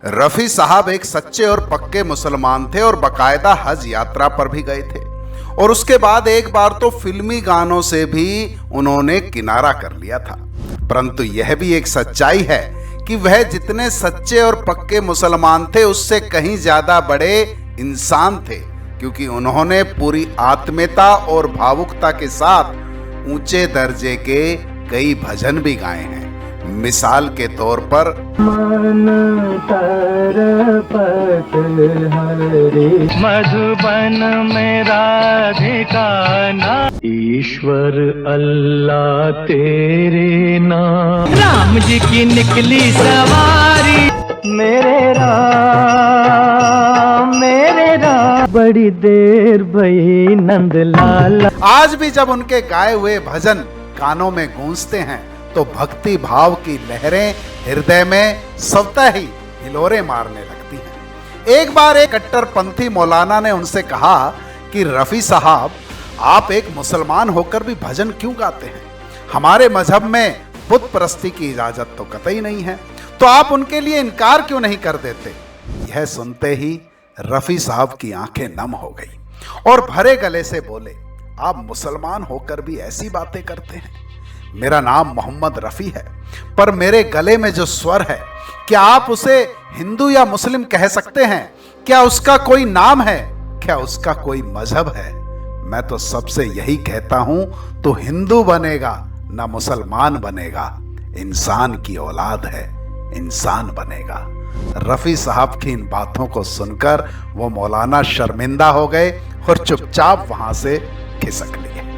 रफी साहब एक सच्चे और पक्के मुसलमान थे और बकायदा हज यात्रा पर भी गए थे। और उसके बाद एक बार तो फिल्मी गानों से भी उन्होंने किनारा कर लिया था। परंतु यह भी एक सच्चाई है कि वह जितने सच्चे और पक्के मुसलमान थे उससे कहीं ज्यादा बड़े इंसान थे, क्योंकि उन्होंने पूरी आत्मीयता और भावुकता के साथ ऊंचे दर्जे के कई भजन भी गाए हैं। मिसाल के तौर पर मन तरपत हरे मधुबन में राधिका ना, ईश्वर अल्लाह तेरे नाम, राम जी की निकली सवारी, मेरे राम बड़ी देर भई नंद लाला। आज भी जब उनके गाए हुए भजन कानों में गूंजते हैं तो भक्ति भाव की लहरें हृदय में स्वतः ही हिलोरे मारने लगती हैं। एक बार एक कट्टरपंथी मौलाना ने उनसे कहा कि रफी साहब, आप एक मुसलमान होकर भी भजन क्यों गाते हैं? हमारे मजहब में बुत परस्ती की इजाजत तो कतई नहीं है, तो आप उनके लिए इनकार क्यों नहीं कर देते? यह सुनते ही रफी साहब की आंखें नम हो गई और भरे गले से बोले, आप मुसलमान होकर भी ऐसी बातें करते हैं? मेरा नाम मोहम्मद रफी है, पर मेरे गले में जो स्वर है, क्या आप उसे हिंदू या मुस्लिम कह सकते हैं? क्या उसका कोई नाम है? क्या उसका कोई मजहब है? मैं तो सबसे यही कहता हूं, तो हिंदू बनेगा ना मुसलमान बनेगा, इंसान की औलाद है, इंसान बनेगा। रफी साहब की इन बातों को सुनकर वो मौलाना शर्मिंदा हो गए और चुपचाप वहां से खिसक लिए।